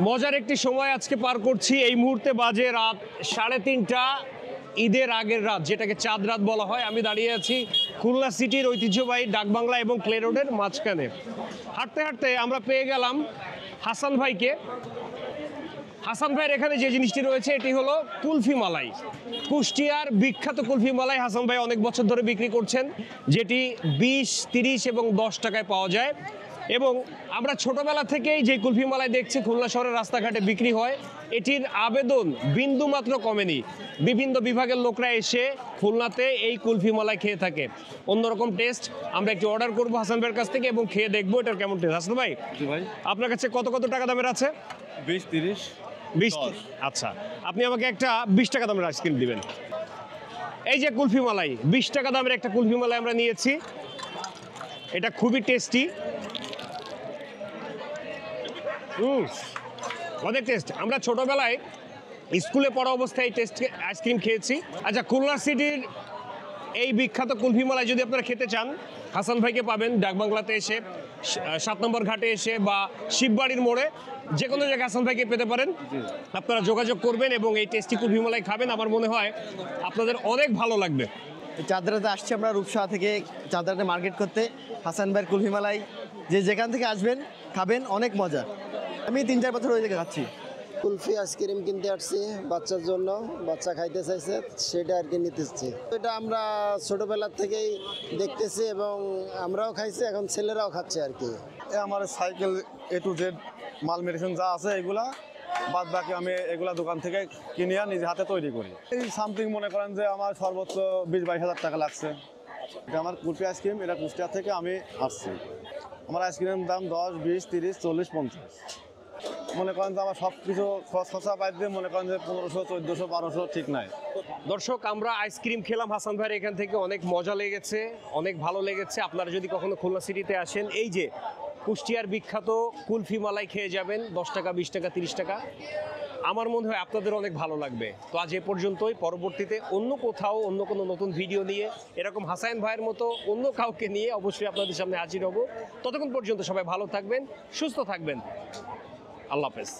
মজার একটি সময় আজকে পার করছি। এই মুহূর্তে বাজে রাত 3:30, ঈদের আগের রাত, যেটাকে চাঁদ রাত বলা হয়। আমি দাঁড়িয়ে আছি খুলনা সিটির ঐতিহ্যবাহী ডাকবাংলা এবং ক্লে রোডের মাঝখানে। হাঁটতে হাঁটতে আমরা পেয়ে গেলাম হাসান ভাইকে। হাসান ভাইয়ের এখানে যে জিনিসটি রয়েছে এটি হলো কুলফি মালাই। কুষ্টিয়ার বিখ্যাত কুলফি মালাই হাসান ভাই অনেক বছর ধরে বিক্রি করছেন, যেটি 20, 30 এবং 10 টাকায় পাওয়া যায়। এবং আমরা ছোটবেলা থেকেই যে কুলফি মালাই দেখছি খুলনা শহরের রাস্তাঘাটে বিক্রি হয়, এটির আবেদন বিন্দু মাত্র কমেনি। বিভিন্ন বিভাগের লোকরা এসে খুলনাতে এই কুলফি মালাই খেয়ে থাকে। অন্যরকম টেস্ট। আমরা একটি অর্ডার করবো হাসান ভাইয়ের কাছ থেকে এবং খেয়ে দেখবো এটার কেমন টেস্ট। হাসান ভাই, আপনার কাছে কত কত টাকা দামের আছে? 20, 30, 20। আচ্ছা, আপনি আমাকে একটা 20 টাকা দামের আইসক্রিম দিবেন। এই যে কুলফি মালাই, 20 টাকা দামের একটা কুলফি মালাই আমরা নিয়েছি। এটা খুবই টেস্টি, অনেক টেস্ট। আমরা ছোটবেলায় স্কুলে পড়া অবস্থায় এই টেস্ট আইসক্রিম খেয়েছি। আচ্ছা, খুলনা সিটির এই বিখ্যাত কুলফি মালাই যদি আপনারা খেতে চান, হাসান ভাইকে পাবেন ডাকবাংলাতে এসে, 7 নম্বর ঘাটে এসে বা শিববাড়ির মোড়ে, যে কোনো জায়গায় হাসান ভাইকে পেতে পারেন। আপনারা যোগাযোগ করবেন এবং এই টেস্টি কুলফি মালাই খাবেন। আমার মনে হয় আপনাদের অনেক ভালো লাগবে। চাঁদরাতে আসছি আমরা রূপসা থেকে চাঁদরাতে মার্কেট করতে। হাসান ভাইয়ের কুলফি মালাই যে যেখান থেকে আসবেন খাবেন, অনেক মজা। আমি 3-4 বছর ওই জায়গায় খাচ্ছি। কুলফি আইসক্রিম কিনতে আসছি বাচ্চার জন্য, বাচ্চা খাইতে চাইছে, সেটা আর কি নিতেছি। এটা আমরা ছোটবেলার থেকেই দেখতেছি এবং আমরাও খাইছি, এখন ছেলেরাও খাচ্ছে আর কি। আমার সাইকেল A to Z মাল মেডিসিন যা আছে এগুলা বাদ বাকি আমি এগুলা দোকান থেকে কিনে নিজে হাতে তৈরি করি। এই সামথিং মনে করেন যে আমার সর্বোচ্চ 20-22 হাজার টাকা লাগছে। এটা আমার কুলফি আইসক্রিম, এটা কুষ্টিয়া থেকে আমি আসছি। আমার আইসক্রিমের দাম 10, 20, 30, 40, 50। মনে করেন যে আমার সব কিছু খরচা পাই দিয়ে মনে করেন যে 1500, 1400, 1200 ঠিক নাই। দর্শক, আমরা আইসক্রিম খেলাম হাসান ভাইয়ের এখান থেকে, অনেক মজা লেগেছে, অনেক ভালো লেগেছে। আপনারা যদি কখনো খুলনা সিটিতে আসেন, এই যে কুষ্টিয়ার বিখ্যাত কুলফি মালাই খেয়ে যাবেন। 10 টাকা, 20 টাকা, 30 টাকা। আমার মনে হয় আপনাদের অনেক ভালো লাগবে। তো আজ এ পর্যন্তই। পরবর্তীতে অন্য কোথাও অন্য কোনো নতুন ভিডিও নিয়ে, এরকম হাসান ভাইয়ের মতো অন্য কাউকে নিয়ে অবশ্যই আপনাদের সামনে হাজির হব। ততক্ষণ পর্যন্ত সবাই ভালো থাকবেন, সুস্থ থাকবেন। আল্লাহ হাফেজ।